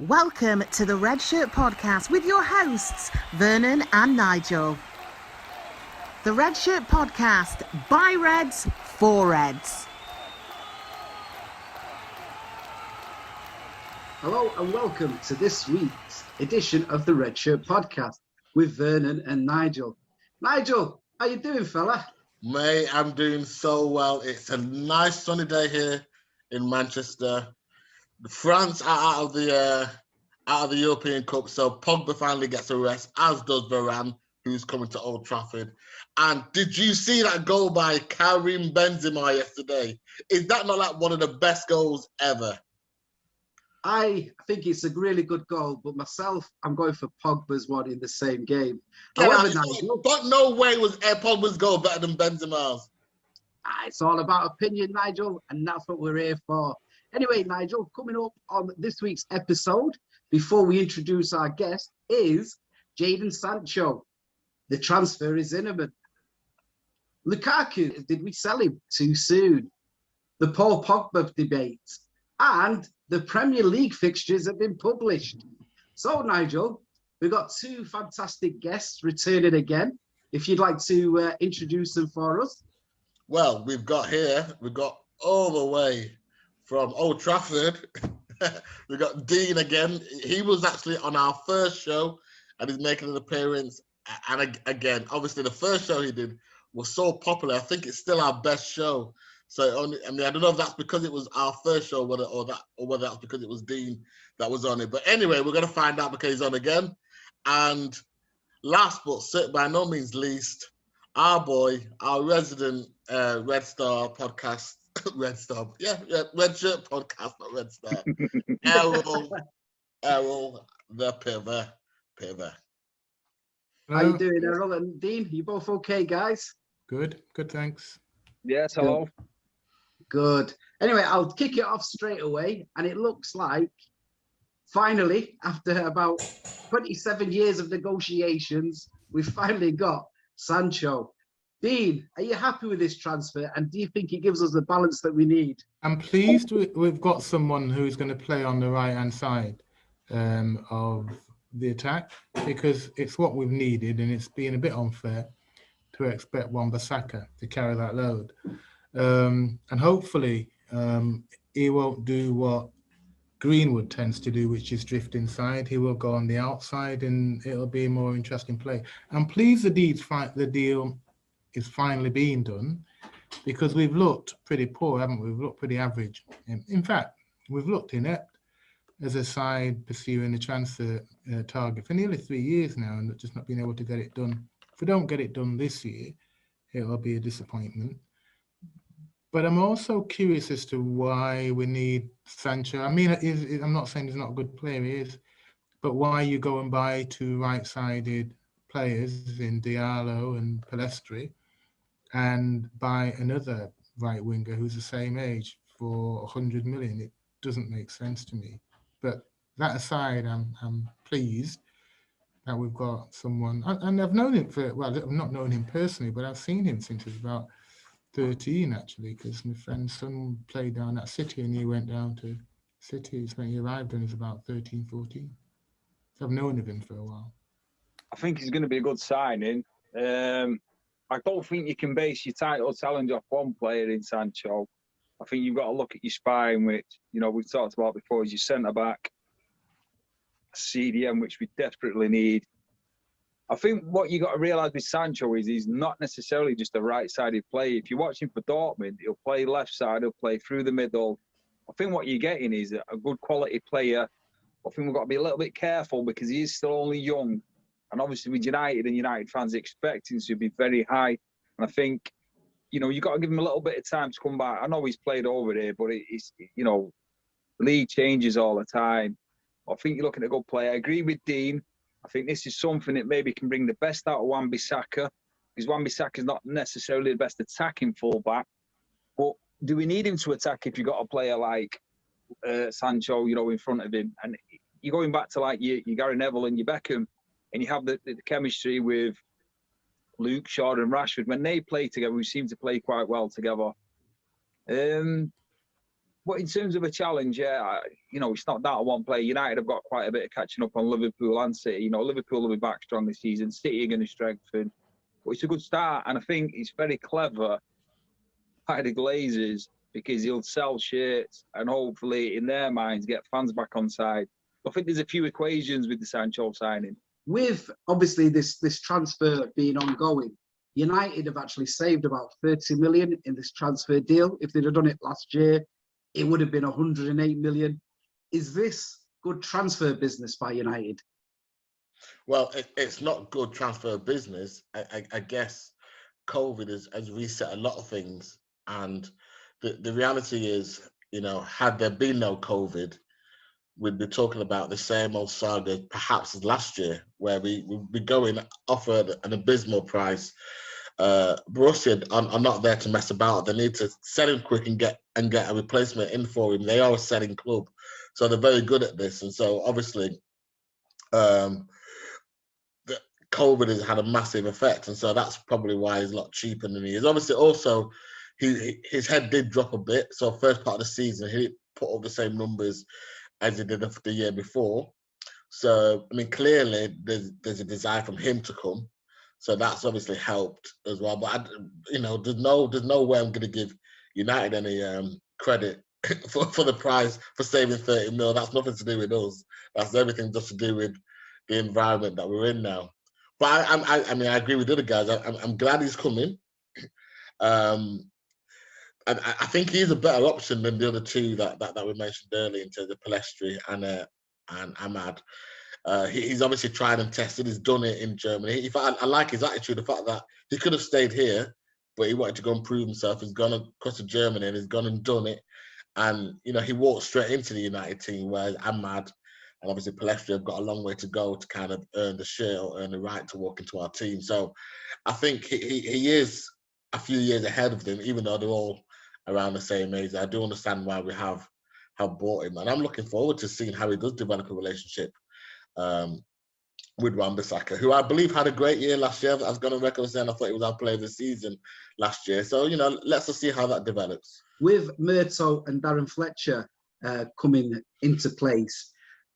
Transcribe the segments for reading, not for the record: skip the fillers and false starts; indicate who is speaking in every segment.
Speaker 1: Welcome to the Red Shirt Podcast with your hosts, Vernon and Nigel. The Red Shirt Podcast, by Reds, for Reds.
Speaker 2: Hello and welcome to this week's edition of the Red Shirt Podcast with Vernon and Nigel. Nigel, how you doing, fella?
Speaker 3: Mate, I'm doing so well. It's a nice sunny day here in Manchester. France are out of the European Cup, so Pogba finally gets a rest, as does Varane, who's coming to Old Trafford. And did you see that goal by Karim Benzema yesterday? Is that not like one of the best goals ever?
Speaker 2: I think it's a really good goal, but myself, I'm going for Pogba's one in the same game.
Speaker 3: However, Nigel, but no way was Pogba's goal better than Benzema's.
Speaker 2: It's all about opinion, Nigel, and that's what we're here for. Anyway, Nigel, coming up on this week's episode, before we introduce our guest, is Jadon Sancho. The transfer is imminent. Lukaku, did we sell him too soon? The Paul Pogba debate. And the Premier League fixtures have been published. So, Nigel, we've got two fantastic guests returning again. If you'd like to introduce them for us.
Speaker 3: Well, we've got all the way from Old Trafford. We've got Dean again. He was actually on our first show and he's making an appearance. And again, obviously the first show he did was so popular. I think it's still our best show. So I don't know if that's because it was our first show, whether that's because it was Dean that was on it. But anyway, we're going to find out because he's on again. And last but by no means least, our boy, our resident Red Star podcast, Red Shirt Podcast, not Red Star. Erroll, the Piver.
Speaker 2: How you doing, Erroll and Dean? You both okay, guys?
Speaker 4: Good, thanks.
Speaker 5: Yes, hello.
Speaker 2: Good. Anyway, I'll kick it off straight away. And it looks like, finally, after about 27 years of negotiations, we've finally got Sancho. Dean, are you happy with this transfer? And do you think it gives us the balance that we need?
Speaker 4: I'm pleased we've got someone who's going to play on the right-hand side of the attack, because it's what we've needed, and it's been a bit unfair to expect Wan-Bissaka to carry that load. And hopefully he won't do what Greenwood tends to do, which is drift inside. He will go on the outside and it'll be a more interesting play. I'm pleased the deal is finally being done, because we've looked pretty poor, haven't we? We've looked pretty average. In fact, we've looked inept as a side pursuing the transfer target for nearly 3 years now and just not being able to get it done. If we don't get it done this year, it'll be a disappointment. But I'm also curious as to why we need Sancho. I mean, I'm not saying he's not a good player, he is, but why you go and buy two right-sided players in Diallo and Palestri and buy another right winger who's the same age for 100 million? It doesn't make sense to me. But that aside, I'm pleased that we've got someone, and I've known him I've not known him personally, but I've seen him since he was about 13, actually, because my friend's son played down at City and he went down to City when he arrived when he was about 13, 14. So I've known of him for a while.
Speaker 5: I think he's going to be a good signing. I don't think you can base your title challenge off one player in Sancho. I think you've got to look at your spine, which, we've talked about before, is your centre-back, CDM, which we desperately need. I think what you got to realise with Sancho is he's not necessarily just a right-sided player. If you watch him for Dortmund, he'll play left side, he'll play through the middle. I think what you're getting is a good quality player. I think we've got to be a little bit careful because he is still only young. And obviously with United and United fans expecting to be very high. And I think, you've got to give him a little bit of time to come back. I know he's played over there, but it's league changes all the time. I think you're looking at a good player. I agree with Dean. I think this is something that maybe can bring the best out of Wan-Bissaka, because Wan-Bissaka is not necessarily the best attacking fullback. But do we need him to attack if you've got a player like Sancho, in front of him? And you're going back to like your Gary Neville and your Beckham, and you have the chemistry with Luke, Shaw and Rashford. When they play together, we seem to play quite well together. But in terms of a challenge, it's not down to one player. United have got quite a bit of catching up on Liverpool and City. Liverpool will be back strong this season. City are going to strengthen. But it's a good start. And I think it's very clever by the Glazers because he'll sell shirts and hopefully, in their minds, get fans back on side. I think there's a few equations with the Sancho signing.
Speaker 2: With obviously this transfer being ongoing, United have actually saved about 30 million in this transfer deal. If they'd have done it last year, it would have been 108 million. Is this good transfer business by United?
Speaker 3: Well, it's not good transfer business. I guess COVID has reset a lot of things. And the reality is, had there been no COVID, we'd be talking about the same old saga perhaps as last year, where we'd be going offer an abysmal price. Borussia are not there to mess about. They need to sell him quick and get a replacement in for him. They are a selling club, so they're very good at this. And so obviously, the COVID has had a massive effect, and so that's probably why he's a lot cheaper than he is. Obviously, also his head did drop a bit. So first part of the season, he didn't put up the same numbers as he did the year before. So I mean, clearly there's a desire from him to come. So that's obviously helped as well. But there's no way I'm going to give United any credit for the prize for saving 30 mil. That's nothing to do with us. That's everything just to do with the environment that we're in now. But I mean, I agree with the other guys. I'm glad he's coming. And I think he's a better option than the other two that we mentioned earlier in terms of Palestri and Ahmad. He's obviously tried and tested. He's done it in Germany. I like his attitude, the fact that he could have stayed here, but he wanted to go and prove himself. He's gone across to Germany and he's gone and done it. And, he walked straight into the United team, whereas Ahmad and obviously Palestri have got a long way to go to kind of earn the shirt or earn the right to walk into our team. So I think he is a few years ahead of them, even though they're all around the same age. I do understand why we have bought him. And I'm looking forward to seeing how he does develop a relationship with Wan-Bissaka, who I believe had a great year last year. I was going to record saying I thought he was our player of the season last year. So, let's just see how that develops.
Speaker 2: With Murto and Darren Fletcher coming into place,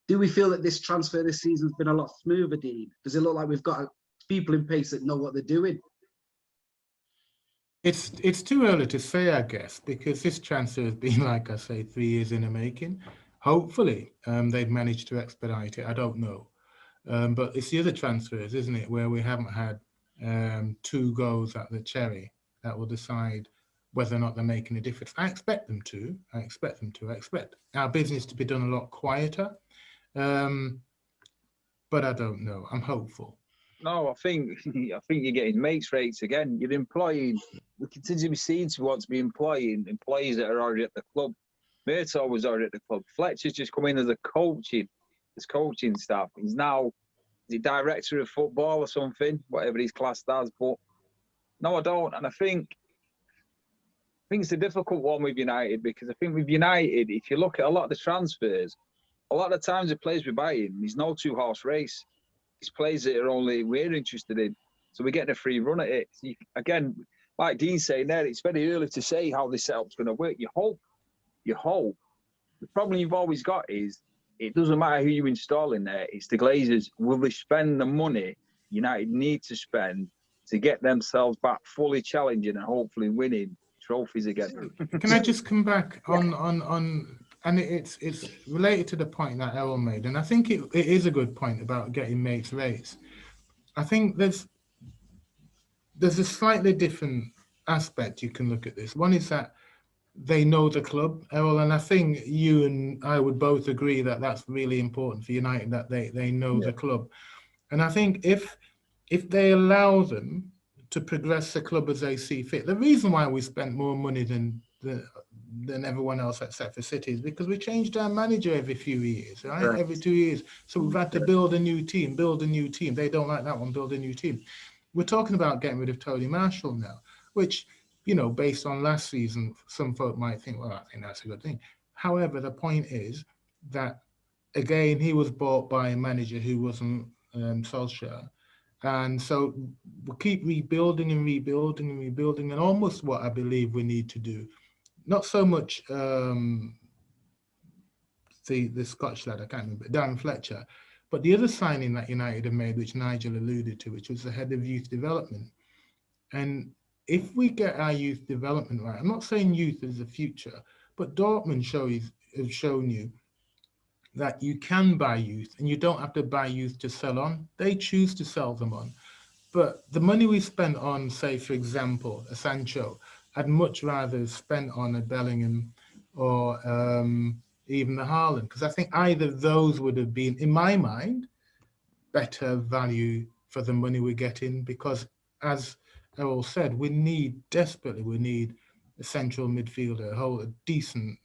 Speaker 2: do we feel that this transfer this season has been a lot smoother, Dean? Does it look like we've got people in place that know what they're doing?
Speaker 4: It's too early to say, I guess, because this transfer has been, like I say, 3 years in the making. Hopefully, they've managed to expedite it. I don't know. But it's the other transfers, isn't it, where we haven't had 2 goes at the cherry that will decide whether or not they're making a difference. I expect them to. I expect our business to be done a lot quieter. But I don't know. I'm hopeful.
Speaker 5: No, I think you're getting mates rates again. You're employing. We continue to be seen to want to be employing employees that are already at the club. Murto was already at the club. Fletcher's just come in as coaching staff. He's now the director of football or something, whatever his class does. But no, I don't. And I think it's a difficult one with United, because I think with United, if you look at a lot of the transfers, a lot of the times the players we're buying, there's no 2-horse race. It's players that are only we're interested in. So we're getting a free run at it. So again, like Dean's saying there, it's very early to say how this setup's going to work. You hope. The problem you've always got is it doesn't matter who you install in there. It's the Glazers. Will they spend the money United need to spend to get themselves back fully challenging and hopefully winning trophies again?
Speaker 4: Can I just come back on and it's related to the point that Erroll made, and I think it is a good point about getting mates rates. I think there's a slightly different aspect you can look at this. One is that they know the club, Erroll, and I think you and I would both agree that that's really important for United, that they know the club. And I think if they allow them to progress the club as they see fit, the reason why we spent more money than everyone else except for City is because we changed our manager every few years, right? Every 2 years. So we've had to build a new team. They don't like that one, build a new team. We're talking about getting rid of Tony Marshall now, which, based on last season, some folk might think, well, I think that's a good thing. However, the point is that, again, he was bought by a manager who wasn't Solskjaer. And so we'll keep rebuilding, and almost what I believe we need to do. Not so much the Scottish lad, I can't remember, Darren Fletcher. But the other signing that United have made, which Nigel alluded to, which was the head of youth development. And if we get our youth development right, I'm not saying youth is the future, but Dortmund have shown you that you can buy youth and you don't have to buy youth to sell on. They choose to sell them on. But the money we spent on, say, for example, a Sancho, I'd much rather spent on a Bellingham or even the Haaland, because I think either of those would have been, in my mind, better value for the money we're getting, because as Erroll said, we need a central midfielder, a decent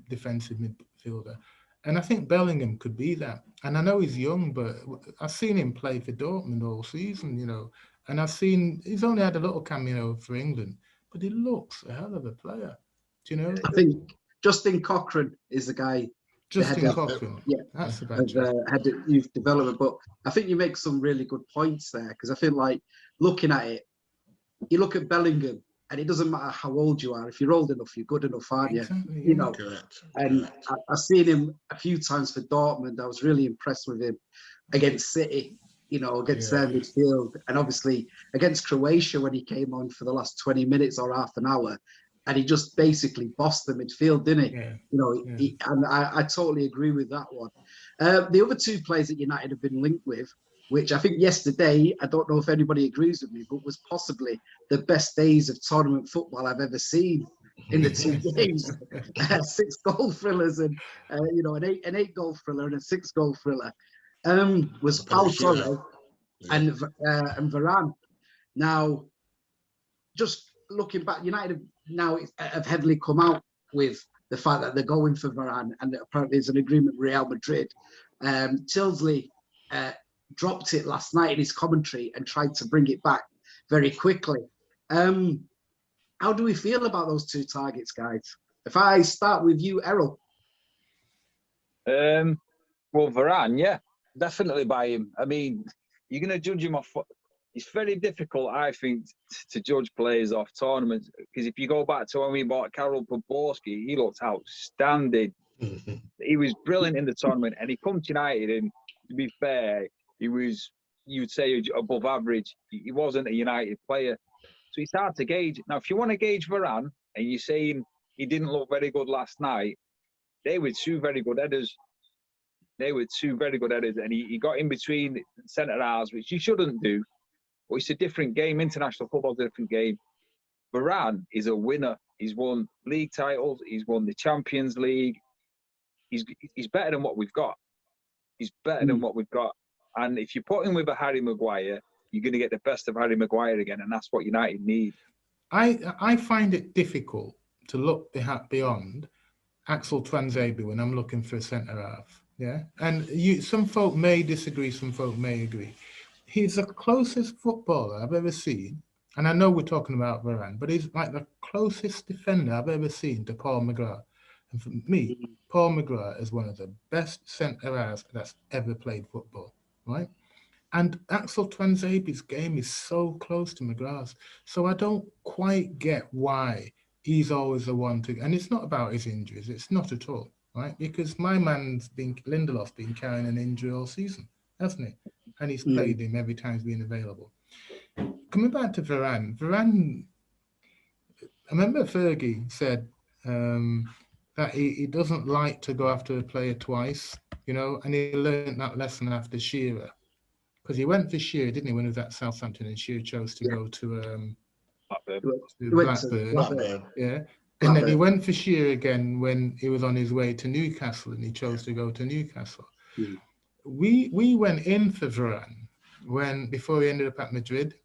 Speaker 4: defensive midfielder. And I think Bellingham could be that. And I know he's young, but I've seen him play for Dortmund all season, and he's only had a little cameo for England, but he looks a hell of a player. Do you know?
Speaker 2: I think Justin Cochran is the guy.
Speaker 4: Justin Cochran.
Speaker 2: Yeah,
Speaker 4: that's about
Speaker 2: head of youth development. But I think you make some really good points there, because I feel like looking at it, you look at Bellingham, and it doesn't matter how old you are. If you're old enough, you're good enough, aren't you?
Speaker 4: Exactly,
Speaker 2: You know.
Speaker 3: Correct.
Speaker 2: And I've seen him a few times for Dortmund. I was really impressed with him against City, against their midfield, and obviously against Croatia when he came on for the last 20 minutes or half an hour. And he just basically bossed the midfield, didn't he?
Speaker 4: Yeah.
Speaker 2: And I totally agree with that one. The other two players that United have been linked with, which I think yesterday, I don't know if anybody agrees with me, but was possibly the best days of tournament football I've ever seen in the 2 games. 6 goal thrillers and an 8 goal thriller and a 6 goal thriller. Was Pau Torres and Varane. Now, just looking back, United now have heavily come out with the fact that they're going for Varane, and apparently there's an agreement with Real Madrid. Tilsley dropped it last night in his commentary and tried to bring it back very quickly. How do we feel about those two targets, guys? If I start with you, Erroll.
Speaker 5: Well, Varane, yeah, definitely buy him. I mean, you're going to judge him off. It's very difficult, I think, to judge players off tournaments, because if you go back to when we bought Karol Podborski, he looked outstanding. He was brilliant in the tournament, and he come to United, and to be fair, he was, you'd say, above average. He wasn't a United player. So it's hard to gauge. Now, if you want to gauge Varane, and you're saying he didn't look very good last night, they were two very good headers. And he got in between centre halves, which you shouldn't do. But it's a different game. International football's a different game. Varane is a winner. He's won league titles. He's won the Champions League. He's better than what we've got. And if you put him with a Harry Maguire, you're going to get the best of Harry Maguire again, and that's what United need.
Speaker 4: I find it difficult to look beyond Axel Tuanzebe when I'm looking for a centre half. Yeah, and some folk may disagree, some folk may agree. He's the closest footballer I've ever seen, and I know we're talking about Varane, but he's like the closest defender I've ever seen to Paul McGrath. And for me, Paul McGrath is one of the best centre halves that's ever played football, right? And Axel Tuanzebe's game is so close to McGrath's, so I don't quite get why he's always the one to. And it's not about his injuries; it's not at all, right? Because my man's Lindelof's been carrying an injury all season, hasn't he? And he's played him every time he's been available. Coming back to Varane, I remember Fergie said that he doesn't like to go after a player twice, and he learned that lesson after Shearer. Because he went for Shearer, didn't he, when he was at Southampton, and Shearer chose to go to Blackburn. Yeah. And then he went for Shearer again when he was on his way to Newcastle, and he chose to go to Newcastle. We went in for Varane before he ended up at Madrid.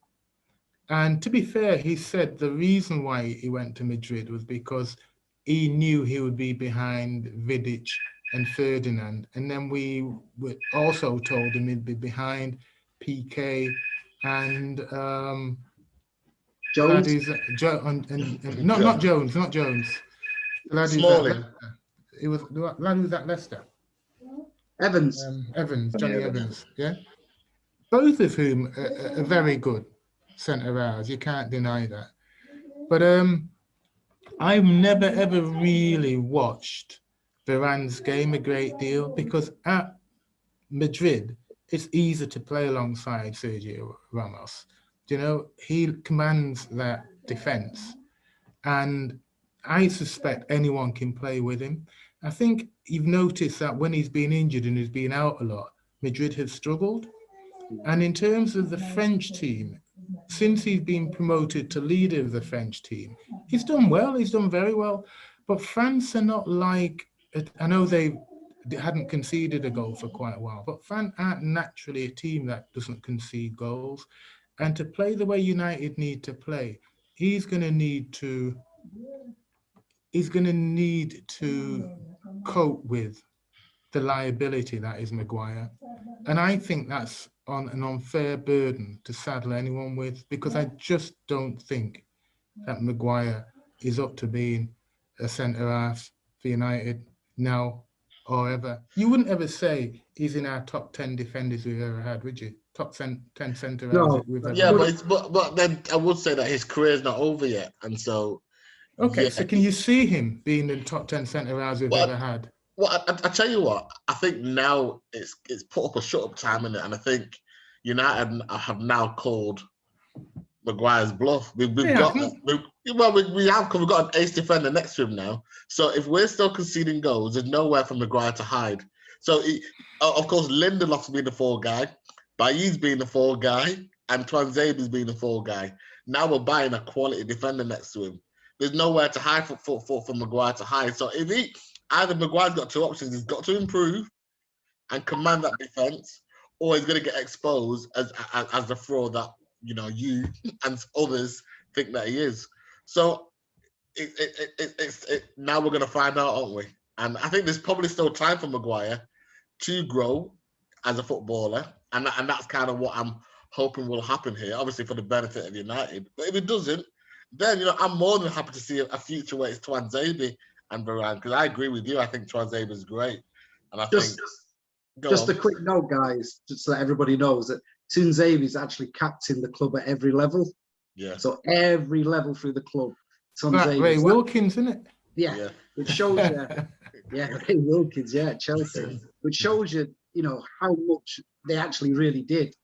Speaker 4: And to be fair, he said the reason why he went to Madrid was because he knew he would be behind Vidic and Ferdinand. And then we were also told him he'd be behind PK and
Speaker 2: Jones.
Speaker 4: Not Jones.
Speaker 3: Smalling.
Speaker 4: It was the lad who was at Leicester.
Speaker 2: Evans.
Speaker 4: Johnny Evans. Yeah. Both of whom are very good centre halves. You can't deny that. But I've never ever really watched Varane's game a great deal because at Madrid, it's easy to play alongside Sergio Ramos. You know, he commands that defense, and I suspect anyone can play with him. I think you've noticed that when he's been injured and he's been out a lot, Madrid have struggled. And in terms of the French team, since he's been promoted to leader of the French team, he's done well. He's done very well. But France are not like, I know they hadn't conceded a goal for quite a while, but France aren't naturally a team that doesn't concede goals. And to play the way United need to play, he's going to need to cope with the liability that is Maguire. And I think that's on an unfair burden to saddle anyone with, because I just don't think that Maguire is up to being a centre-half for United now or ever. You wouldn't ever say he's in our top 10 defenders we've ever had, would you? Top 10 centre-halves
Speaker 2: No.
Speaker 4: we've ever
Speaker 3: Yeah,
Speaker 4: had.
Speaker 3: but then I would say that his career's not over yet, and so.
Speaker 4: Okay,
Speaker 3: yeah.
Speaker 4: so can you see him being in the top 10 centre-halves we've ever had?
Speaker 3: Well, I tell you what, I think now it's put up or shut up time in it, and I think United have now called Maguire's bluff. We've got an ace defender next to him now. So if we're still conceding goals, there's nowhere for Maguire to hide. So of course Lindelof's being the 4 guy, Bailly's being the 4 guy, and Tuanzebe's being the 4 guy. Now we're buying a quality defender next to him. There's nowhere to hide for Maguire to hide. So if either Maguire's got 2 options, he's got to improve and command that defense, or he's going to get exposed as the fraud that you and others think that he is. So now we're going to find out, aren't we? And I think there's probably still time for Maguire to grow as a footballer, and that's kind of what I'm hoping will happen here, obviously for the benefit of United. But if it doesn't, then I'm more than happy to see a future where it's Tuanzebe and Varane, because I agree with you. I think Tuanzebe is great, and I think
Speaker 2: just a quick note, guys, just so that everybody knows that Tuanzebe is actually captain the club at every level.
Speaker 3: Yeah.
Speaker 2: So every level through the club,
Speaker 4: That Ray Wilkins, isn't it?
Speaker 2: Yeah. Which shows you. Yeah, Ray Wilkins. Yeah, Chelsea. Which shows you, how much they actually really did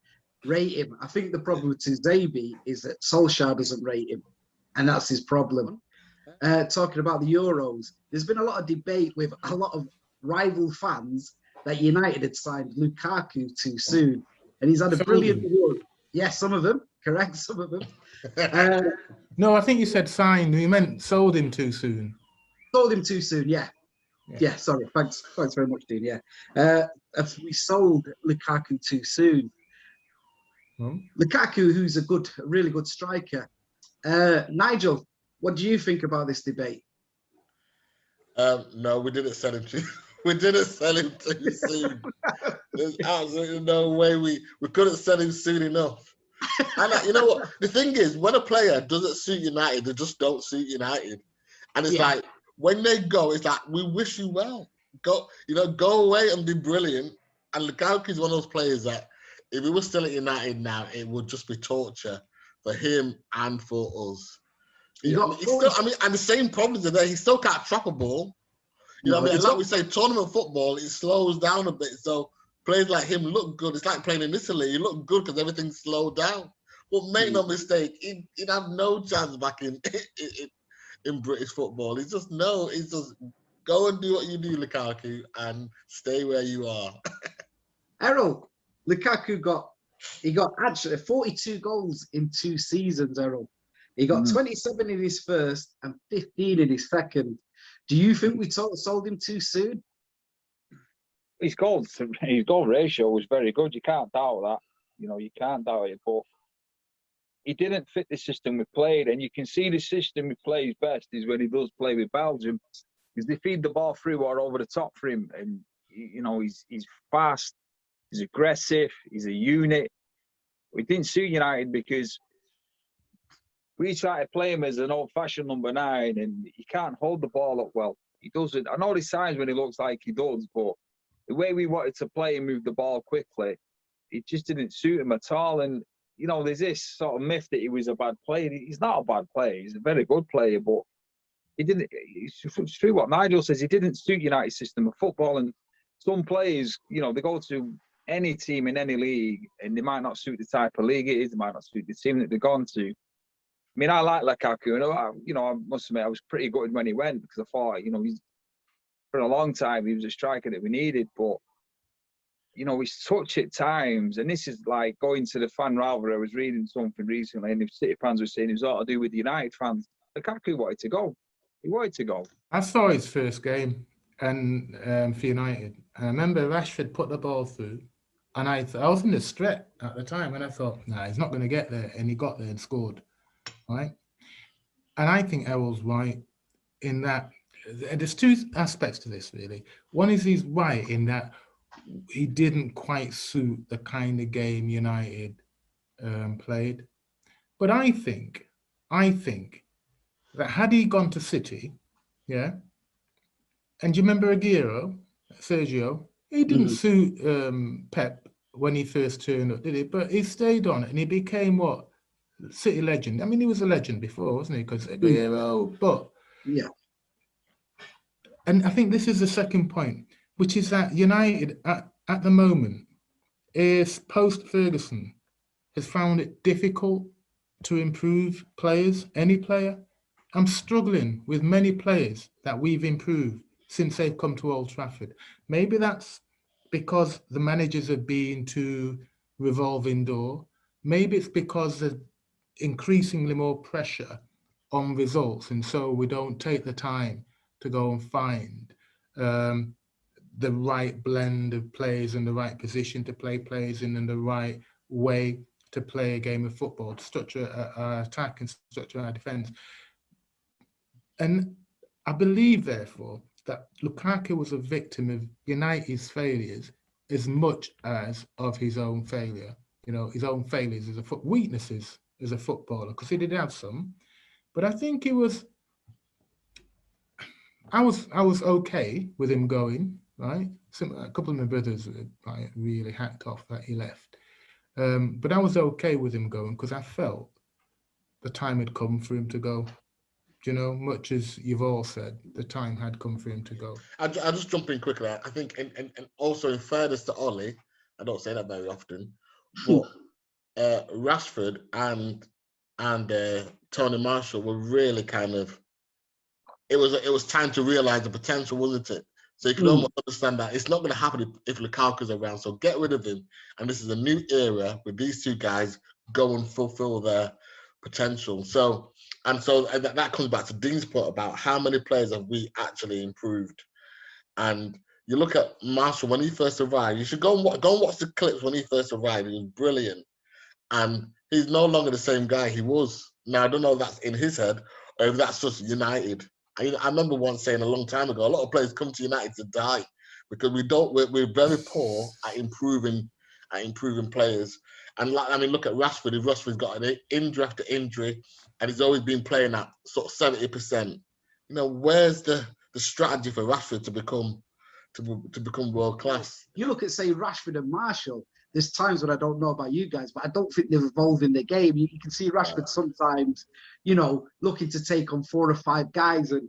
Speaker 2: rate him. I think the problem with Tuanzebe is that Solskjaer doesn't rate him, and that's his problem. Talking about the Euros, there's been a lot of debate with a lot of rival fans that United had signed Lukaku too soon, and he's had a brilliant run. Yeah, some of them, correct, some of them.
Speaker 4: No, I think you said signed. You meant sold him too soon.
Speaker 2: Sold him too soon, yeah. Sorry, thanks very much, Dean. Yeah, we sold Lukaku too soon. Lukaku, who's a really good striker. Nigel, what do you think about this debate?
Speaker 3: No, we didn't sell him too. We didn't sell him too soon. There's absolutely no way we couldn't sell him soon enough. And you know what? The thing is, when a player doesn't suit United, they just don't suit United. And it's like when they go, it's like we wish you well. Go away and be brilliant. And Lukaku is one of those players that if he was still at United now, it would just be torture for him and for us. And the same problems are there. He still can't trap a ball. Like we say, tournament football, it slows down a bit. So players like him look good. It's like playing in Italy. You look good because everything's slowed down. But make no mistake, he'd have no chance back in British football. It's just go and do what you do, Lukaku, and stay where you are.
Speaker 2: Erroll, Lukaku got actually 42 goals in 2 seasons, Erroll. He got 27 in his first and 15 in his second. Do you think we sold him too soon?
Speaker 5: His goal ratio was very good. You can't doubt that. You can't doubt it. But he didn't fit the system we played, and you can see the system he plays best is when he does play with Belgium, because they feed the ball through or over the top for him, and he's fast, he's aggressive, he's a unit. We didn't suit United because we try to play him as an old-fashioned number 9, and he can't hold the ball up well. He doesn't. I know there's signs when he looks like he does, but the way we wanted to play and move the ball quickly, it just didn't suit him at all. And, there's this sort of myth that he was a bad player. He's not a bad player. He's a very good player, but he didn't. It's true what Nigel says. He didn't suit United's system of football, and some players, they go to any team in any league, and they might not suit the type of league it is. They might not suit the team that they've gone to. I mean, I like Lukaku, and I must admit I was pretty gutted when he went because I thought, he's for a long time he was a striker that we needed, but he's touch at times, and this is like going to the fan rivalry. I was reading something recently, and the City fans were saying it was all to do with the United fans. Lukaku wanted to go. He wanted to go.
Speaker 4: I saw his first game and for United. And I remember Rashford put the ball through, and I was in the stretch at the time, and I thought, nah, he's not going to get there, and he got there and scored, right? And I think Erroll's right in that. There's two aspects to this, really. One is he's right in that he didn't quite suit the kind of game United played. But I think that had he gone to City, yeah, and do you remember Sergio? He didn't suit Pep when he first turned up, did he? But he stayed on and he became what? City legend. I mean, he was a legend before, wasn't he? Because Aguero, but
Speaker 2: yeah.
Speaker 4: And I think this is the second point, which is that United at the moment is post-Ferguson has found it difficult to improve players, any player. I'm struggling with many players that we've improved since they've come to Old Trafford. Maybe that's because the managers have been to revolving door. Maybe it's because there's increasingly more pressure on results, and so we don't take the time to go and find the right blend of players and the right position to play players in and the right way to play a game of football, to structure our attack and structure our defence. And I believe, therefore, that Lukaku was a victim of United's failures as much as of his own failure. His own failures as weaknesses as a footballer, because he did have some. But I think I was okay with him going, right? A couple of my brothers really hacked off that he left. But I was okay with him going because I felt the time had come for him to go. Much as you've all said, the time had come for him to go.
Speaker 3: I'll just jump in quickly. I think, and also in fairness to Ollie, I don't say that very often, but Rashford and Tony Marshall were really kind of. It was time to realise the potential, wasn't it? So you can almost understand that it's not going to happen if Lukaku's around. So get rid of him, and this is a new era with these two guys go and fulfil their potential. So that comes back to Dean's point about how many players have we actually improved. And you look at Marshall when he first arrived. You should go and watch the clips when he first arrived. He was brilliant, and he's no longer the same guy he was. Now I don't know if that's in his head or if that's just United. I remember once saying a long time ago, a lot of players come to United to die because we're very poor at improving players. And look at Rashford. If Rashford's got an injury after injury, and he's always been playing at sort of 70%. Where's the strategy for Rashford to become world class?
Speaker 2: You look at, say, Rashford and Marshall. There's times when I don't know about you guys, but I don't think they're evolving the game. You can see Rashford sometimes, looking to take on 4 or 5 guys and,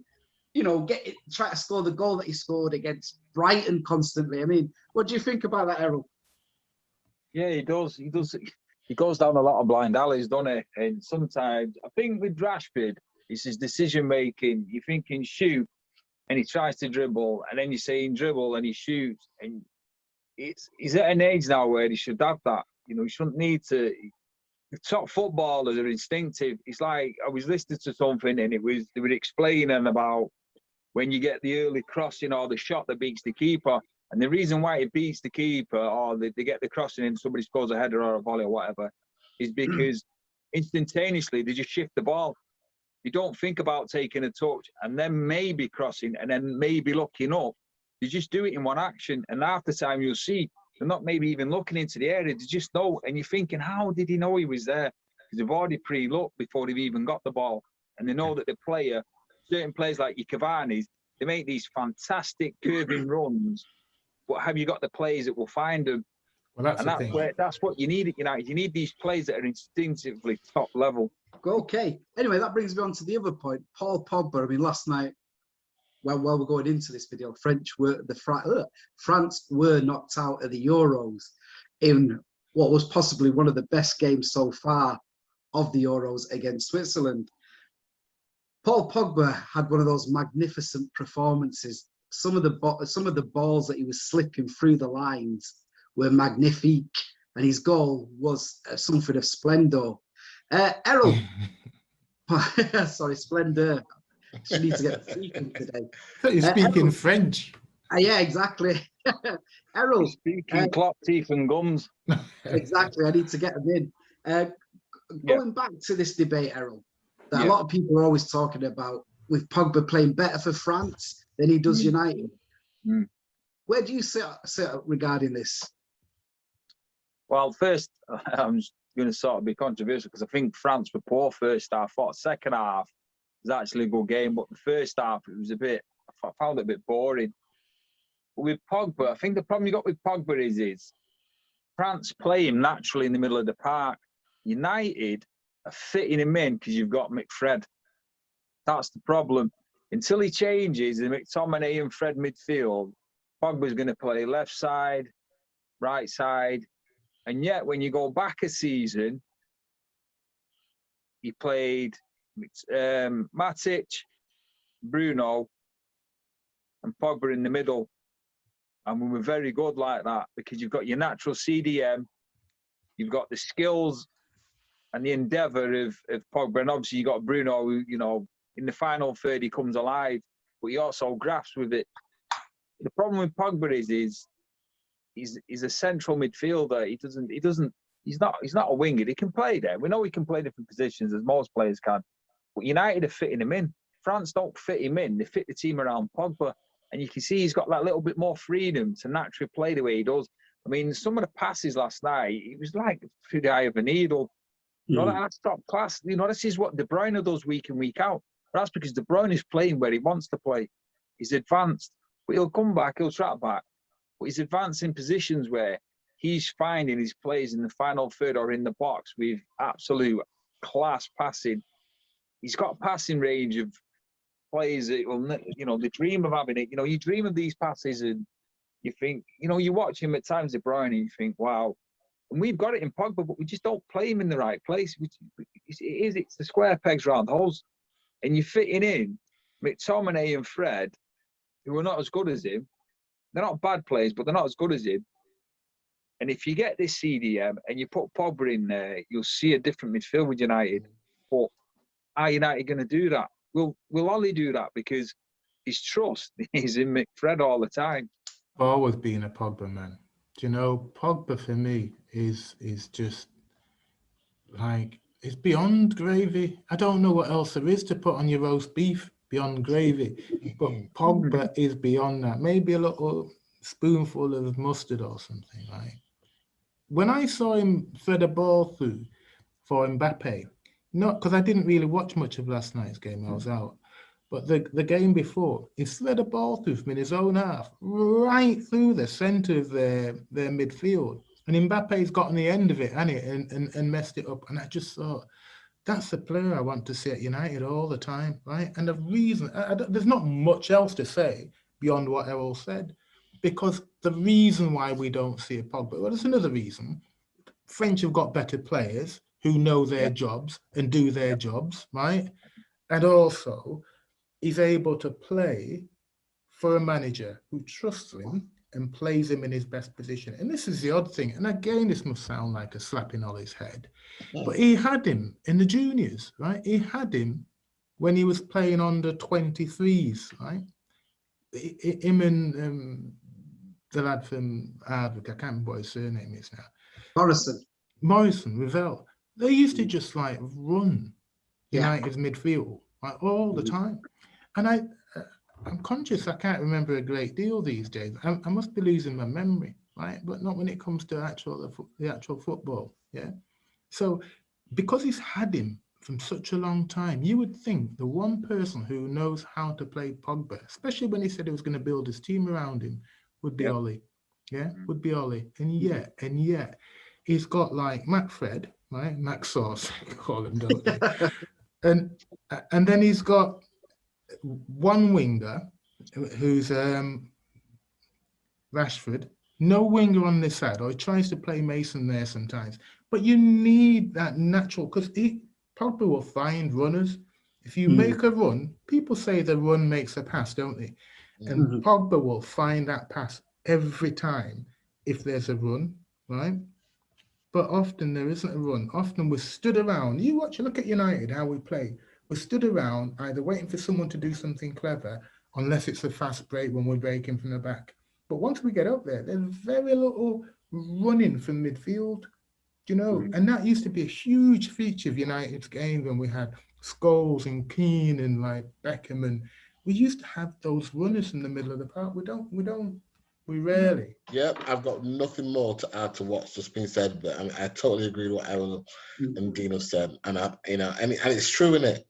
Speaker 2: try to score the goal that he scored against Brighton constantly. I mean, what do you think about that, Errol?
Speaker 5: Yeah, he does. He does. He goes down a lot of blind alleys, doesn't he? And sometimes, I think with Rashford, it's his decision making. You're thinking shoot, and he tries to dribble, and then you're saying dribble, and he shoots, and he's at an age now where he should have that. He shouldn't need to. The top footballers are instinctive. It's like I was listening to something, and they were explaining about when you get the early crossing or the shot that beats the keeper. And the reason why it beats the keeper or they get the crossing and somebody scores a header or a volley or whatever is because instantaneously they just shift the ball. You don't think about taking a touch and then maybe crossing and then maybe looking up. You just do it in one action. And half the time you'll see they're not maybe even looking into the area. They just know. And you're thinking, how did he know he was there? Because they've already pre-looked before they've even got the ball. And they know that the player, certain players like your Cavani's, they make these fantastic curving runs. But have you got the players that will find them?
Speaker 4: Well, that's
Speaker 5: And
Speaker 4: the thing.
Speaker 5: that's what you need at United. You need these players that are instinctively top level.
Speaker 2: Okay. Anyway, that brings me on to the other point. Paul Pogba. I mean, last night, while we're going into this video, France were knocked out of the Euros in what was possibly one of the best games so far of the Euros against Switzerland. Paul Pogba had one of those magnificent performances. Some of the balls that he was slipping through the lines were magnifique, and his goal was something of splendor. Erroll, sorry, splendor. She needs to get speaking today.
Speaker 4: You're speaking
Speaker 2: Erroll,
Speaker 4: French.
Speaker 2: yeah, exactly. Erroll,
Speaker 5: Speaking clock teeth and gums.
Speaker 2: exactly. I need to get them in. Going back to this debate, Errol, that a lot of people are always talking about, with Pogba playing better for France than he does United. Where do you sit regarding this?
Speaker 5: Well, first, I'm going to sort of be controversial because I think France were poor first half. I thought second half was actually a good game, but the first half, it was I found it a bit boring. But with Pogba, I think the problem you got with Pogba is France play him naturally in the middle of the park. United are fitting him in because you've got McFred. That's the problem. Until he changes the McTominay and Fred midfield, Pogba's going to play left side, right side. And yet, when you go back a season, he played Matic, Bruno, and Pogba in the middle. And we were very good like that because you've got your natural CDM, you've got the skills and the endeavour of Pogba. And obviously, you've got Bruno, who, you know, in the final third, he comes alive, but he also grasps with it. The problem with Pogba is he's a central midfielder. He's not a winger. He can play there. We know he can play different positions, as most players can. But United are fitting him in. France don't fit him in. They fit the team around Pogba. And you can see he's got that little bit more freedom to naturally play the way he does. I mean, some of the passes last night, it was like through the eye of a needle. You know, that's top class. You know, this is what De Bruyne does week in, week out. But that's because De Bruyne is playing where he wants to play. He's advanced. But he'll come back, he'll track back. But he's advanced in positions where he's finding his plays in the final third or in the box with absolute class passing. He's got a passing range of players that will, you know, they dream of having it. You know, you dream of these passes and you think, you know, you watch him at times, De Bruyne, and you think, wow. And we've got it in Pogba, but we just don't play him in the right place. It's the square pegs round holes. And you're fitting in McTominay and Fred, who are not as good as him. They're not bad players, but they're not as good as him. And if you get this CDM and you put Pogba in there, you'll see a different midfield with United. But are United going to do that? We'll only do that because his trust is in McFred all the time.
Speaker 4: I've always been a Pogba man. Do you know, Pogba for me is just like, it's beyond gravy. I don't know what else there is to put on your roast beef beyond gravy, but Pogba is beyond that. Maybe a little spoonful of mustard or something, right? When I saw him thread a ball through for Mbappe, not because I didn't really watch much of last night's game, I was out, but the game before, he thread a ball through from in his own half, right through the centre of their midfield. And Mbappe's gotten the end of it, and messed it up. And I just thought, that's the player I want to see at United all the time, right? And the reason, there's not much else to say beyond what Errol said, because the reason why we don't see a Pogba, well, there's another reason. French have got better players who know their jobs and do their jobs, right? And also, he's able to play for a manager who trusts him and plays him in his best position. And this is the odd thing. And again, this must sound like a slapping on his head. But he had him in the juniors, right? He had him when he was playing under 23s, right? Him and the lad from Hardwick, I can't remember what his surname is now. Morrison, Ravel. They used to just like run United's midfield like all the time. And I'm conscious I can't remember a great deal these days. I must be losing my memory, right? But not when it comes to the actual football, yeah? So because he's had him from such a long time, you would think the one person who knows how to play Pogba, especially when he said he was going to build his team around him, would be Ollie. Yeah, would be Ollie. And yet, he's got like Mac Fred, right? Mac Sauce, they call him, don't they? and then he's got one winger who's Rashford. No winger on this side, or he tries to play Mason there sometimes. But you need that natural, because Pogba will find runners. If you make a run, people say the run makes a pass, don't they? And Pogba will find that pass every time if there's a run, right? But often there isn't a run. Often we're stood around. Look at United, how we play. We're stood around either waiting for someone to do something clever, unless it's a fast break when we're breaking from the back. But once we get up there, there's very little running from midfield, and that used to be a huge feature of United's game when we had Scholes and Keane and like Beckham, and we used to have those runners in the middle of the park. We rarely.
Speaker 3: Yep, I've got nothing more to add to what's just been said, but I totally agree with what Erroll and Dean have said, and and it's true, isn't it?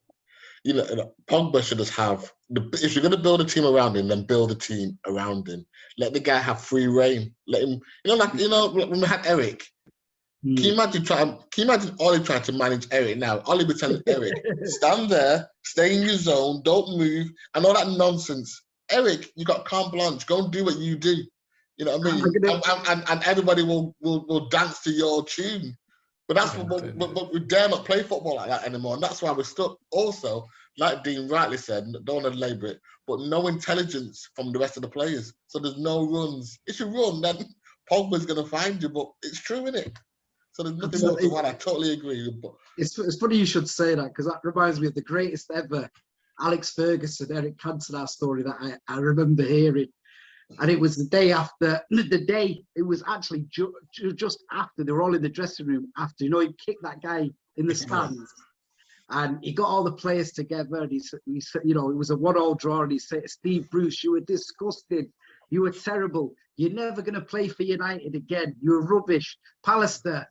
Speaker 3: Pogba should just have if you're going to build a team around him, then build a team around him. Let the guy have free reign. Let him, when we had Eric. Can you imagine Ollie trying to manage Eric now? Ollie be telling Eric, stand there, stay in your zone, don't move, and all that nonsense. Eric, you got carte blanche. Go and do what you do. You know what I mean? And everybody will dance to your tune. But that's but we dare not play football like that anymore, and that's why we're stuck. Also, like Dean rightly said, don't want to labour it, but no intelligence from the rest of the players. So there's no runs. If you run, then Pogba's going to find you. But it's true, isn't it? So there's nothing more to what I totally agree with. But
Speaker 2: it's funny you should say that, because that reminds me of the greatest ever Alex Ferguson, Eric Cantona story that I remember hearing. And it was the day after, it was actually just after they were all in the dressing room after, he kicked that guy in the stands. And he got all the players together, and he said, it was a 1-1 draw, and he said, Steve Bruce, you were disgusting. You were terrible. You're never going to play for United again. You were rubbish. Pallister,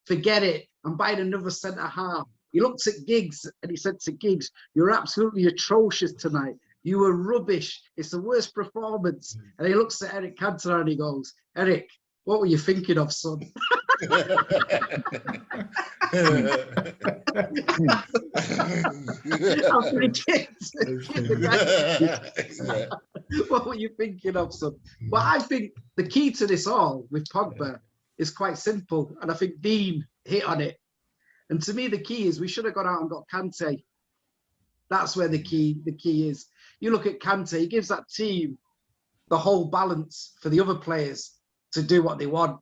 Speaker 2: forget it. I'm buying another centre-half. He looked at Giggs, and he said to Giggs, you're absolutely atrocious tonight. You were rubbish. It's the worst performance. And he looks at Eric Cantona and he goes, Eric, what were you thinking of, son? What were you thinking of, son? But I think the key to this all with Pogba is quite simple. And I think Dean hit on it. And to me, the key is we should have gone out and got Kante. That's where the key is. You look at Kante, he gives that team the whole balance for the other players to do what they want.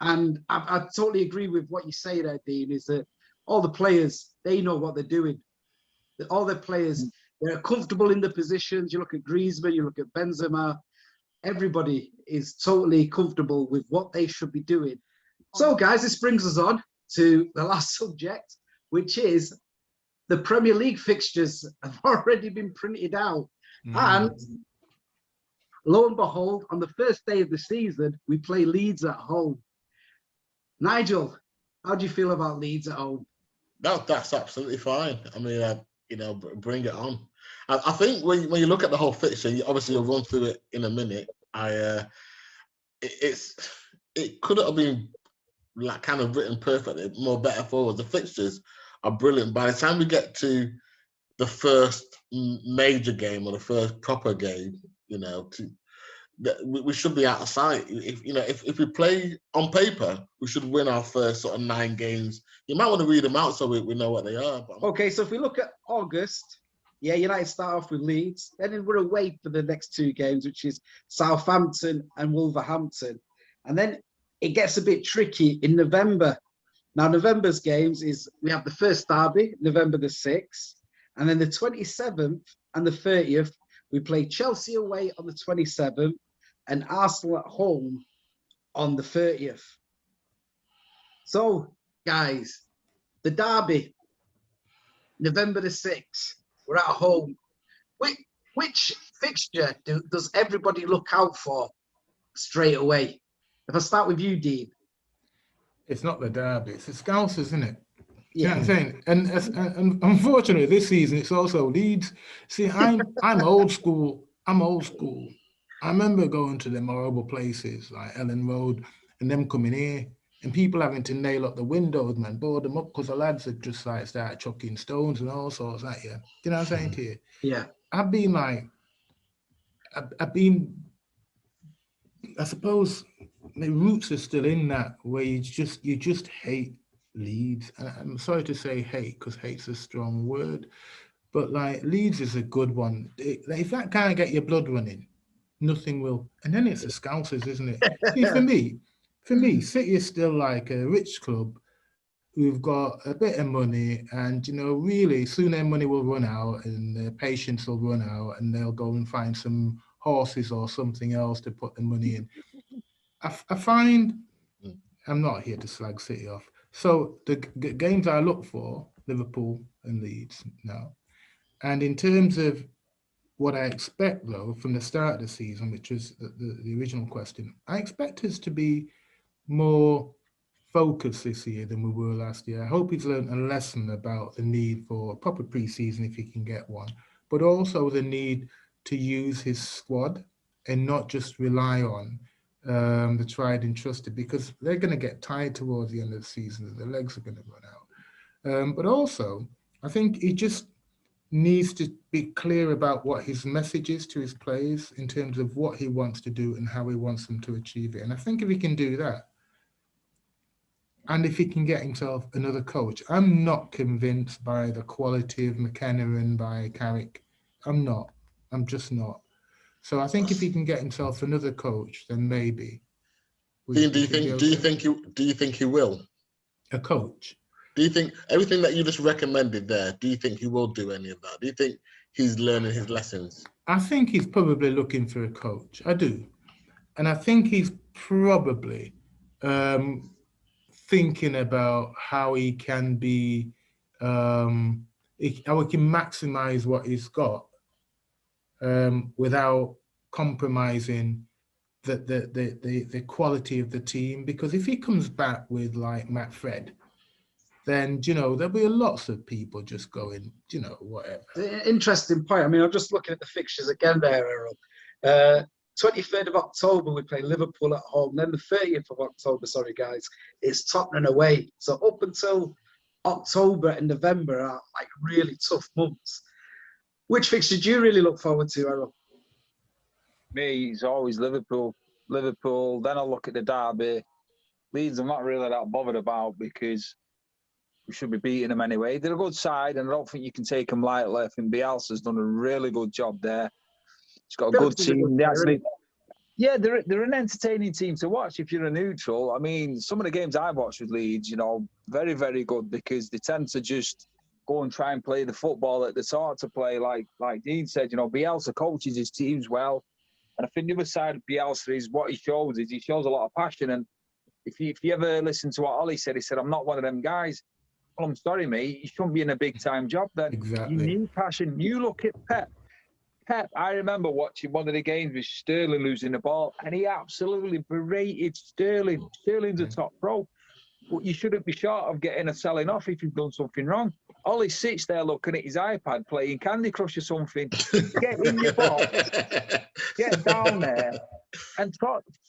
Speaker 2: And I totally agree with what you say there, Dean, is that all the players, they know what they're doing. All the players, they're comfortable in the positions. You look at Griezmann, you look at Benzema, everybody is totally comfortable with what they should be doing. So, guys, this brings us on to the last subject, which is the Premier League fixtures have already been printed out. And lo and behold, on the first day of the season, we play Leeds at home. Nigel, how do you feel about Leeds at home?
Speaker 3: No, that's absolutely fine. I mean, bring it on. I think when you look at the whole fixture, obviously you'll run through it in a minute. It could have been like kind of written perfectly, better forward. The fixtures are brilliant. By the time we get to the first major game or the first proper game, we should be out of sight. If we play on paper, we should win our first sort of 9 games. You might want to read them out so we know what they are.
Speaker 2: Okay, so if we look at August, United start off with Leeds. Then we're away for the next 2 games, which is Southampton and Wolverhampton. And then it gets a bit tricky in November. Now, November's games is we have the first derby, November the 6th. And then the 27th and the 30th, we play Chelsea away on the 27th and Arsenal at home on the 30th. So, guys, the derby, November the 6th, we're at home. Which fixture does everybody look out for straight away? If I start with you, Dean.
Speaker 4: It's not the derby, it's the Scousers, isn't it? Yeah, you know what I'm saying? And unfortunately, this season it's also Leeds. See, I'm old school. I remember going to them horrible places like Ellen Road and them coming here and people having to nail up the windows, man, board them up because the lads had just like started chucking stones and all sorts at you. You know what I'm saying to you?
Speaker 2: Yeah.
Speaker 4: I've been like, I've been, I suppose the roots are still in that where you just hate Leeds. And I'm sorry to say hate because hate's a strong word, but like Leeds is a good one. If that can't get your blood running, nothing will. And then it's the Scousers, isn't it? See, for me, City is still like a rich club who've got a bit of money, and really, soon their money will run out, and their patience will run out, and they'll go and find some horses or something else to put the money in. I find I'm not here to slag City off. So the games I look for, Liverpool and Leeds now, and in terms of what I expect, though, from the start of the season, which was the original question, I expect us to be more focused this year than we were last year. I hope he's learned a lesson about the need for a proper pre-season if he can get one, but also the need to use his squad and not just rely on the tried and trusted, because they're going to get tired towards the end of the season and their legs are going to run out. But also, I think he just needs to be clear about what his message is to his players in terms of what he wants to do and how he wants them to achieve it. And I think if he can do that, and if he can get himself another coach, I'm not convinced by the quality of McKenna and by Carrick. I'm not. I'm just not. So I think if he can get himself another coach, then maybe.
Speaker 3: Do you think he will?
Speaker 4: A coach?
Speaker 3: Do you think everything that you just recommended there, do you think he will do any of that? Do you think he's learning his lessons?
Speaker 4: I think he's probably looking for a coach. I do. And I think he's probably thinking about how he can be, how he can maximize what he's got without compromising the quality of the team. Because if he comes back with like Matt Fred, then there'll be lots of people just going, whatever.
Speaker 2: Interesting point. I mean, I'm just looking at the fixtures again there, Errol. 23rd of October, we play Liverpool at home. Then the 30th of October, sorry guys, it's Tottenham away. So up until October and November are like really tough months. Which fixture do you really look forward to, Errol?
Speaker 5: Me, it's always Liverpool. Liverpool, then I'll look at the derby. Leeds, I'm not really that bothered about because we should be beating them anyway. They're a good side, and I don't think you can take them lightly. I think Bielsa's done a really good job there. He's got a good team. They're an entertaining team to watch if you're a neutral. I mean, some of the games I've watched with Leeds, very, very good because they tend to just go and try and play the football that they're taught to play. Like Dean said, Bielsa coaches his teams well. And I think the other side of Bielsa is what he shows a lot of passion. And if you ever listen to what Ollie said, he said, I'm not one of them guys. Well, I'm sorry, mate. You shouldn't be in a big-time job then.
Speaker 4: Exactly.
Speaker 5: You need passion. You look at Pep. I remember watching one of the games with Sterling losing the ball, and he absolutely berated Sterling. Sterling's a top pro. But you shouldn't be short of getting a selling off if you've done something wrong. Ollie sits there looking at his iPad playing Candy Crush or something. Get in your box. Get down there. And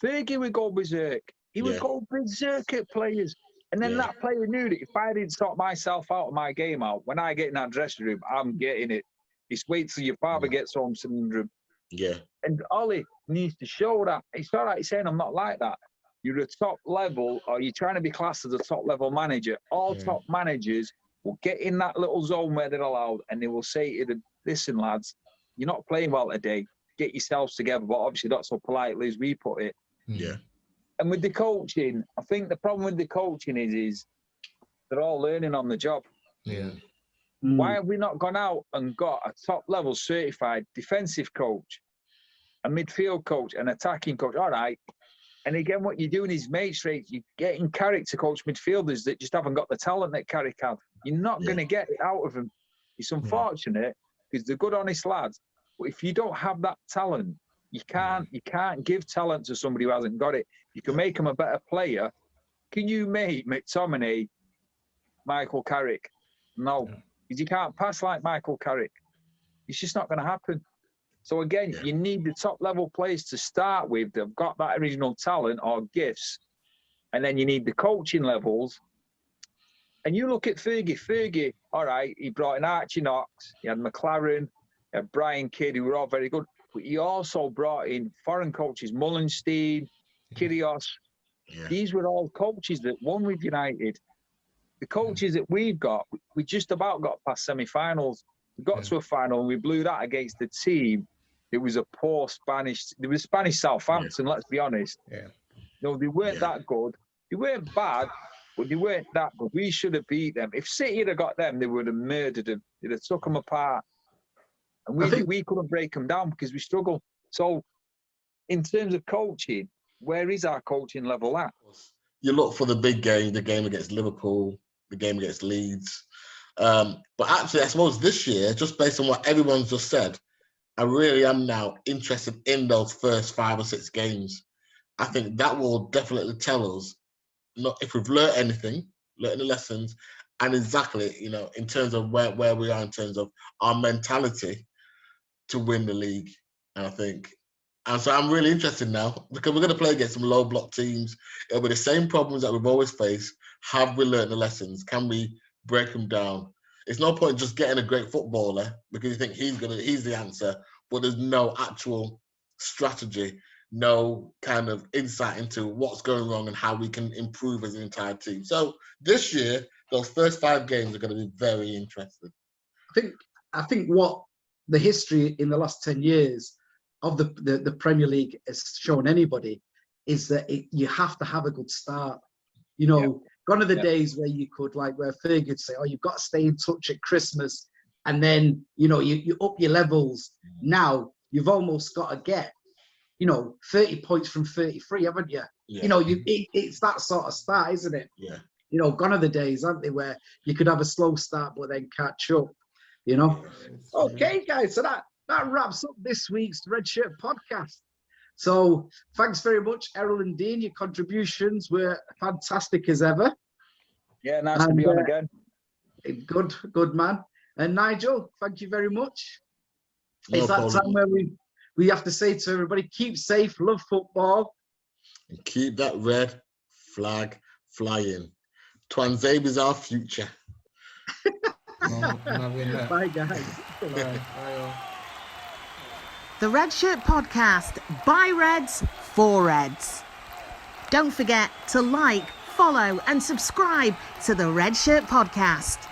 Speaker 5: Fergie would go berserk. He would go berserk at players. And then that player knew that if I didn't sort myself out of my game out, when I get in that dressing room, I'm getting it. It's wait till your father gets home syndrome.
Speaker 3: Yeah.
Speaker 5: And Ollie needs to show that. It's all right saying I'm not like that. You're a top level, or you're trying to be classed as a top level manager. All top managers will get in that little zone where they're allowed, and they will say to them, listen, lads, you're not playing well today. Get yourselves together. But obviously, not so politely as we put it.
Speaker 3: Yeah.
Speaker 5: And with the coaching, I think the problem with the coaching is they're all learning on the job.
Speaker 4: Yeah.
Speaker 5: Why have we not gone out and got a top-level certified defensive coach, a midfield coach, an attacking coach? All right. And again, what you're doing is mates rates. You're getting Carrick to coach midfielders that just haven't got the talent that Carrick had. You're not going to get it out of them. It's unfortunate because they're good, honest lads. But if you don't have that talent, you can't give talent to somebody who hasn't got it. You can make them a better player. Can you make McTominay Michael Carrick? No. Because you can't pass like Michael Carrick. It's just not going to happen. So again, you need the top level players to start with. They've got that original talent or gifts. And then you need the coaching levels. And you look at Fergie. Fergie, all right, he brought in Archie Knox, he had McLaren, he had Brian Kidd, who were all very good. But he also brought in foreign coaches, Mullenstein, Kyrgios.
Speaker 3: Yeah.
Speaker 5: These were all coaches that won with United. The coaches that we've got, we just about got past semi-finals. We got to a final and we blew that against the team. It was a poor Spanish. There was Spanish Southampton. Let's be honest.
Speaker 4: Yeah.
Speaker 5: No, they weren't that good. They weren't bad, but they weren't that good. We should have beat them. If City had got them, they would have murdered them. They'd have took them apart. And we couldn't break them down because we struggled. So, in terms of coaching, where is our coaching level at?
Speaker 3: You look for the big game, the game against Liverpool, the game against Leeds. But actually, I suppose this year, just based on what everyone's just said, I really am now interested in those first 5 or 6 games. I think that will definitely tell us if we've learned anything, learned the lessons, and exactly, in terms of where we are in terms of our mentality to win the league. And so I'm really interested now because we're going to play against some low block teams. It'll be the same problems that we've always faced. Have we learned the lessons? Can we break them down? It's no point just getting a great footballer because you think he's the answer, but there's no actual strategy, no kind of insight into what's going wrong and how we can improve as an entire team. So this year, those first 5 games are going to be very interesting.
Speaker 2: I think what the history in the last 10 years of the Premier League has shown anybody is that you have to have a good start. Gone are the days where you could, like where Fergie would say, you've got to stay in touch at Christmas and then, you up your levels. Now you've almost got to get, 30 points from 33, haven't you?
Speaker 3: Yeah.
Speaker 2: It's that sort of start, isn't it?
Speaker 3: Yeah.
Speaker 2: Gone are the days, aren't they, where you could have a slow start but then catch up, Okay, guys, so that wraps up this week's Red Shirt podcast. So thanks very much, Erroll and Dean. Your contributions were fantastic as ever.
Speaker 5: Yeah, nice to be on again.
Speaker 2: Good man. And Nigel, thank you very much.
Speaker 3: No
Speaker 2: it's that
Speaker 3: problem.
Speaker 2: time where we have to say to everybody, keep safe, love football.
Speaker 3: And keep that red flag flying. Twanzebe is our future.
Speaker 2: Bye, guys.
Speaker 4: Bye.
Speaker 1: The Red Shirt Podcast, by Reds, for Reds. Don't forget to like, follow and subscribe to the Red Shirt Podcast.